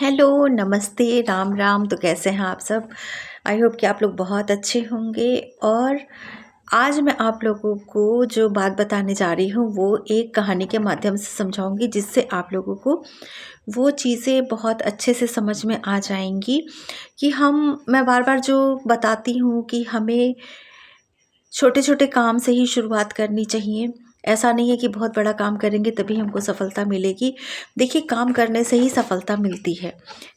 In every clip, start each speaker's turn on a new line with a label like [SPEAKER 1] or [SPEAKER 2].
[SPEAKER 1] Hello, नमस्ते, राम राम। तो कैसे हैं आप सब? आई होप कि आप लोग बहुत अच्छे होंगे। और आज मैं आप लोगों को जो बात बताने जा रही हूँ वो एक कहानी के माध्यम से समझाऊंगी, जिससे आप लोगों को वो चीज़ें बहुत अच्छे से समझ में आ जाएंगी कि मैं बार बार जो बताती हूँ कि हमें छोटे छोटे काम से ही शुरुआत करनी चाहिए। ऐसा नहीं है कि बहुत बड़ा काम करेंगे तभी हमको सफलता मिलेगी। देखिए, काम करने से ही सफलता मिलती है।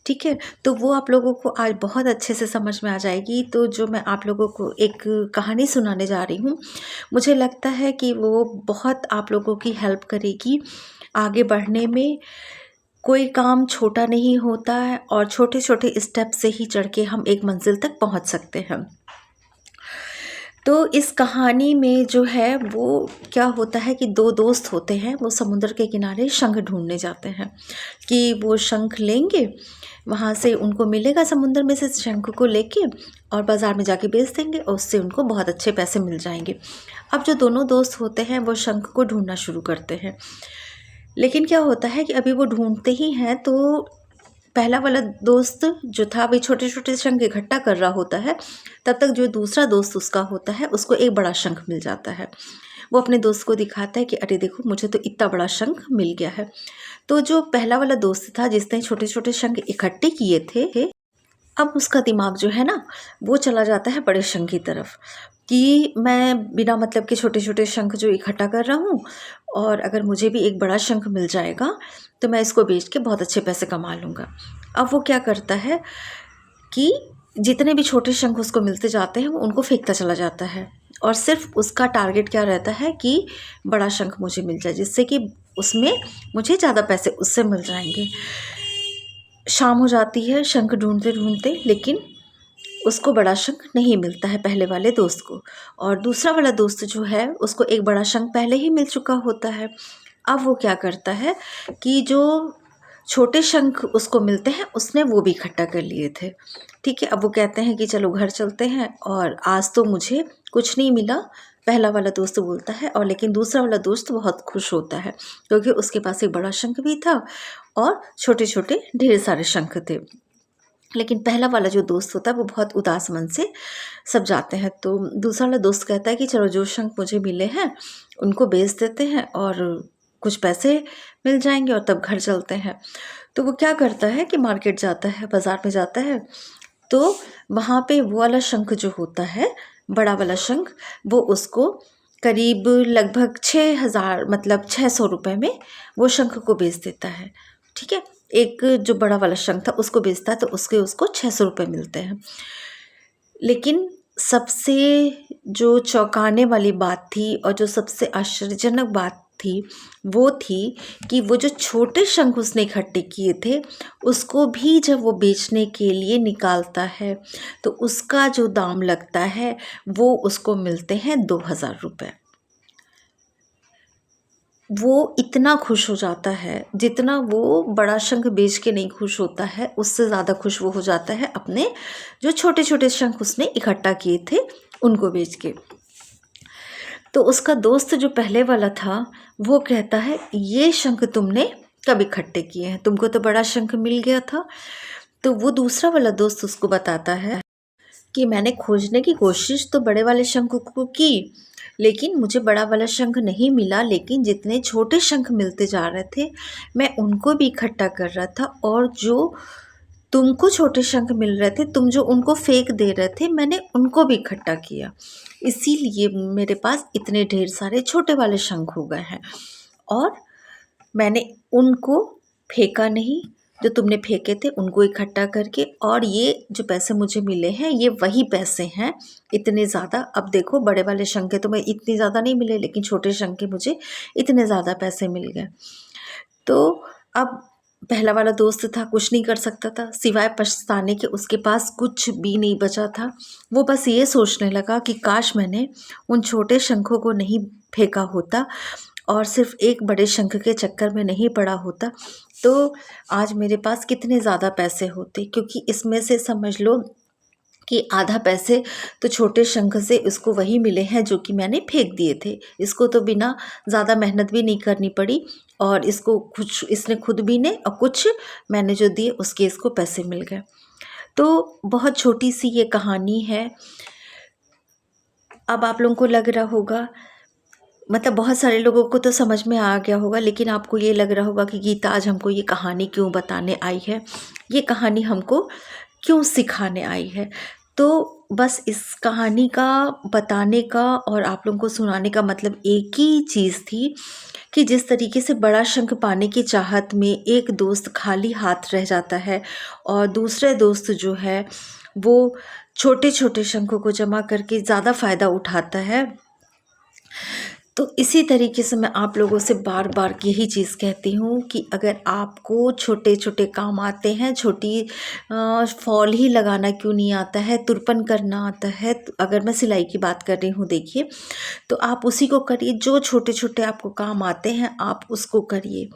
[SPEAKER 1] ठीक है, तो वो आप लोगों को आज बहुत अच्छे से समझ में आ जाएगी। तो जो मैं आप लोगों को एक कहानी सुनाने जा रही हूँ, मुझे लगता है कि वो बहुत आप लोगों की हेल्प करेगी आगे बढ़ने में। कोई काम छोटा नहीं होता है और छोटे छोटे स्टेप से ही चढ़ के हम एक मंजिल तक पहुँच सकते हैं। तो इस कहानी में जो है वो क्या होता है कि दो दोस्त होते हैं, वो समुद्र के किनारे शंख ढूंढने जाते हैं कि वो शंख लेंगे। वहाँ से उनको मिलेगा समुद्र में से शंख को लेके, और बाज़ार में जाके बेच देंगे और उससे उनको बहुत अच्छे पैसे मिल जाएंगे। अब जो दोनों दोस्त होते हैं वो शंख को ढूंढना शुरू करते हैं। लेकिन क्या होता है कि अभी वो ढूंढते ही हैं तो पहला वाला दोस्त जो था वही छोटे छोटे शंख इकट्ठा कर रहा होता है। तब तक जो दूसरा दोस्त उसका होता है उसको एक बड़ा शंख मिल जाता है। वो अपने दोस्त को दिखाता है कि अरे देखो, मुझे तो इतना बड़ा शंख मिल गया है। तो जो पहला वाला दोस्त था जिसने छोटे छोटे शंख इकट्ठे किए थे, अब उसका दिमाग जो है ना, वो चला जाता है बड़े शंख की तरफ कि मैं बिना मतलब के छोटे छोटे शंख जो इकट्ठा कर रहा हूँ, और अगर मुझे भी एक बड़ा शंख मिल जाएगा तो मैं इसको बेच के बहुत अच्छे पैसे कमा लूँगा। अब वो क्या करता है कि जितने भी छोटे शंख उसको मिलते जाते हैं वो उनको फेंकता चला जाता है, और सिर्फ उसका टारगेट क्या रहता है कि बड़ा शंख मुझे मिल जाए, जिससे कि उसमें मुझे ज़्यादा पैसे उससे मिल जाएंगे। शाम हो जाती है शंख ढूंढते ढूंढते, लेकिन उसको बड़ा शंख नहीं मिलता है पहले वाले दोस्त को। और दूसरा वाला दोस्त जो है उसको एक बड़ा शंख पहले ही मिल चुका होता है। अब वो क्या करता है कि जो छोटे शंख उसको मिलते हैं उसने वो भी इकट्ठा कर लिए थे। ठीक है, अब वो कहते हैं कि चलो घर चलते हैं, और आज तो मुझे कुछ नहीं मिला, पहला वाला दोस्त बोलता है। और लेकिन दूसरा वाला दोस्त बहुत खुश होता है क्योंकि उसके पास एक बड़ा शंख भी था और छोटे छोटे ढेर सारे शंख थे। लेकिन पहला वाला जो दोस्त होता है वो बहुत उदास मन से सब जाते हैं। तो दूसरा वाला दोस्त कहता है कि चलो जो शंख मुझे मिले हैं उनको बेच देते हैं और कुछ पैसे मिल जाएंगे, और तब घर चलते हैं। तो वो क्या करता है कि मार्केट जाता है, बाज़ार में जाता है। तो वहाँ पे वो वाला शंख जो होता है, बड़ा वाला शंख, वो उसको करीब लगभग 6,000 मतलब 600 रुपये में वो शंख को बेच देता है। ठीक है, एक जो बड़ा वाला शंख था उसको बेचता है तो उसको 600 रुपये मिलते हैं। लेकिन सबसे जो चौंकाने वाली बात थी और जो सबसे आश्चर्यजनक बात थी वो थी कि वो जो छोटे शंख उसने इकट्ठे किए थे उसको भी जब वो बेचने के लिए निकालता है तो उसका जो दाम लगता है वो उसको मिलते हैं 2,000 रुपये। वो इतना खुश हो जाता है जितना वो बड़ा शंख बेच के नहीं खुश होता है, उससे ज़्यादा खुश वो हो जाता है अपने जो छोटे छोटे शंख उसने इकट्ठा किए थे उनको बेच के। तो उसका दोस्त जो पहले वाला था वो कहता है, ये शंख तुमने कब इकट्ठे किए हैं, तुमको तो बड़ा शंख मिल गया था। तो वो दूसरा वाला दोस्त उसको बताता है कि मैंने खोजने की कोशिश तो बड़े वाले शंख को की, लेकिन मुझे बड़ा वाला शंख नहीं मिला। लेकिन जितने छोटे शंख मिलते जा रहे थे मैं उनको भी इकट्ठा कर रहा था, और जो तुमको छोटे शंख मिल रहे थे, तुम जो उनको फेंक दे रहे थे, मैंने उनको भी इकट्ठा किया। इसीलिए मेरे पास इतने ढेर सारे छोटे वाले शंख हो गए हैं, और मैंने उनको फेंका नहीं, जो तुमने फेंके थे उनको इकट्ठा करके, और ये जो पैसे मुझे मिले हैं ये वही पैसे हैं, इतने ज़्यादा। अब देखो, बड़े वाले शंख के तुम्हें इतने ज़्यादा नहीं मिले, लेकिन छोटे शंख के मुझे इतने ज़्यादा पैसे मिल गए। तो अब पहला वाला दोस्त था, कुछ नहीं कर सकता था सिवाय पछताने के, उसके पास कुछ भी नहीं बचा था। वो बस ये सोचने लगा कि काश मैंने उन छोटे शंखों को नहीं फेंका होता और सिर्फ एक बड़े शंख के चक्कर में नहीं पड़ा होता, तो आज मेरे पास कितने ज़्यादा पैसे होते। क्योंकि इसमें से समझ लो कि आधा पैसे तो छोटे शंख से इसको वही मिले हैं जो कि मैंने फेंक दिए थे। इसको तो बिना ज़्यादा मेहनत भी नहीं करनी पड़ी, और इसको कुछ इसने खुद भी ने और कुछ मैंने जो दिए उसके इसको पैसे मिल गए। तो बहुत छोटी सी ये कहानी है। अब आप लोगों को लग रहा होगा, मतलब बहुत सारे लोगों को तो समझ में आ गया होगा, लेकिन आपको ये लग रहा होगा कि गीता आज हमको ये कहानी क्यों बताने आई है, ये कहानी हमको क्यों सिखाने आई है। तो बस इस कहानी का बताने का और आप लोगों को सुनाने का मतलब एक ही चीज़ थी कि जिस तरीके से बड़ा शंख पाने की चाहत में एक दोस्त खाली हाथ रह जाता है और दूसरे दोस्त जो है वो छोटे छोटे शंखों को जमा करके ज़्यादा फ़ायदा उठाता है। तो इसी तरीके से मैं आप लोगों से बार बार यही चीज़ कहती हूँ कि अगर आपको छोटे छोटे काम आते हैं, छोटी फॉल ही लगाना क्यों नहीं आता है, तुरपन करना आता है, तो अगर मैं सिलाई की बात कर रही हूँ देखिए, तो आप उसी को करिए। जो छोटे छोटे आपको काम आते हैं आप उसको करिए,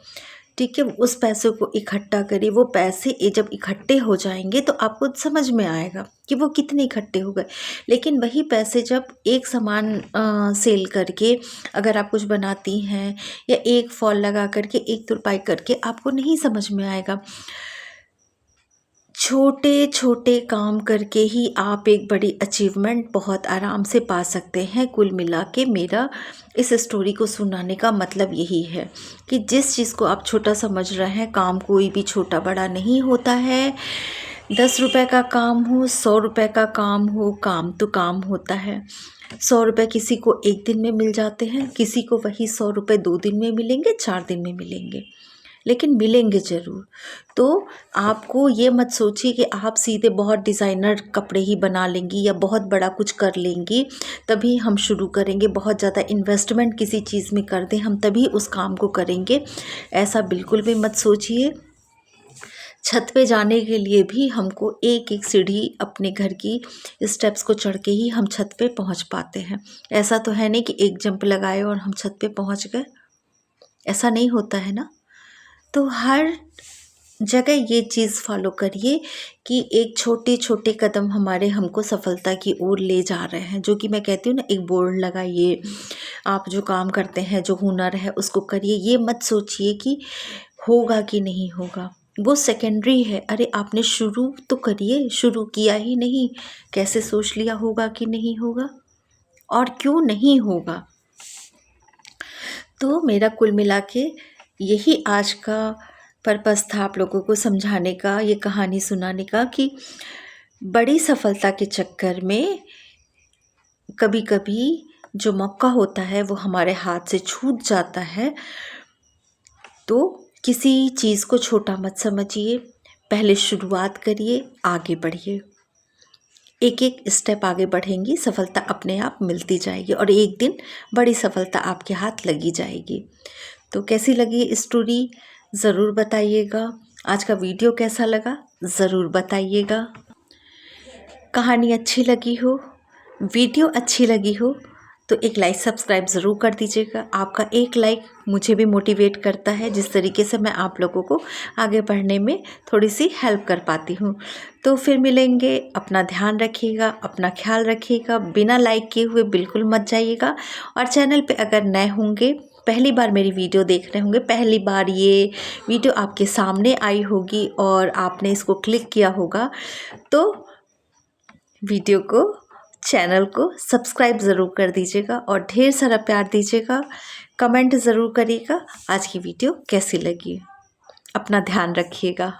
[SPEAKER 1] ठीक है। उस पैसों को इकट्ठा करिए। वो पैसे जब इकट्ठे हो जाएंगे तो आपको समझ में आएगा कि वो कितने इकट्ठे हो गए। लेकिन वही पैसे जब एक सामान सेल करके अगर आप कुछ बनाती हैं या एक फॉल लगा करके एक तुरपाई करके आपको नहीं समझ में आएगा। छोटे छोटे काम करके ही आप एक बड़ी अचीवमेंट बहुत आराम से पा सकते हैं। कुल मिला के मेरा इस स्टोरी को सुनाने का मतलब यही है कि जिस चीज़ को आप छोटा समझ रहे हैं, काम कोई भी छोटा बड़ा नहीं होता है। 10 रुपए का काम हो, 100 रुपए का काम हो, काम तो काम होता है। 100 रुपये किसी को एक दिन में मिल जाते हैं, किसी को वही 100 रुपये 2 दिन में मिलेंगे, 4 दिन में मिलेंगे, लेकिन मिलेंगे ज़रूर। तो आपको ये मत सोचिए कि आप सीधे बहुत डिज़ाइनर कपड़े ही बना लेंगी या बहुत बड़ा कुछ कर लेंगी तभी हम शुरू करेंगे, बहुत ज़्यादा इन्वेस्टमेंट किसी चीज़ में कर दें हम तभी उस काम को करेंगे, ऐसा बिल्कुल भी मत सोचिए। छत पे जाने के लिए भी हमको एक एक सीढ़ी अपने घर की स्टेप्स को चढ़ के ही हम छत पे पहुंच पाते हैं। ऐसा तो है नहीं कि एक जंप लगाए और हम छत पे पहुंच गए, ऐसा नहीं होता है ना। तो हर जगह ये चीज़ फॉलो करिए कि एक छोटे छोटे कदम हमारे हमको सफलता की ओर ले जा रहे हैं। जो कि मैं कहती हूँ ना, एक बोर्ड लगाइए, आप जो काम करते हैं, जो हुनर है उसको करिए। ये मत सोचिए कि होगा कि नहीं होगा, वो सेकेंडरी है। अरे आपने शुरू तो करिए, शुरू किया ही नहीं, कैसे सोच लिया होगा कि नहीं होगा, और क्यों नहीं होगा। तो मेरा कुल मिला के यही आज का पर्पस था आप लोगों को समझाने का, ये कहानी सुनाने का कि बड़ी सफलता के चक्कर में कभी कभी जो मौका होता है वो हमारे हाथ से छूट जाता है। तो किसी चीज़ को छोटा मत समझिए, पहले शुरुआत करिए, आगे बढ़िए। एक एक स्टेप आगे बढ़ेंगी, सफलता अपने आप मिलती जाएगी और एक दिन बड़ी सफलता आपके हाथ लगी जाएगी। तो कैसी लगी स्टोरी ज़रूर बताइएगा। आज का वीडियो कैसा लगा ज़रूर बताइएगा। कहानी अच्छी लगी हो, वीडियो अच्छी लगी हो तो एक लाइक सब्सक्राइब ज़रूर कर दीजिएगा। आपका एक लाइक मुझे भी मोटिवेट करता है, जिस तरीके से मैं आप लोगों को आगे बढ़ने में थोड़ी सी हेल्प कर पाती हूँ। तो फिर मिलेंगे, अपना ध्यान रखिएगा, अपना ख्याल रखिएगा, बिना लाइक किए हुए बिल्कुल मत जाइएगा। और चैनल पे अगर नए होंगे, पहली बार मेरी वीडियो देख रहे होंगे, पहली बार ये वीडियो आपके सामने आई होगी और आपने इसको क्लिक किया होगा, तो वीडियो को, चैनल को सब्सक्राइब ज़रूर कर दीजिएगा और ढेर सारा प्यार दीजिएगा। कमेंट ज़रूर करिएगा आज की वीडियो कैसी लगी। अपना ध्यान रखिएगा।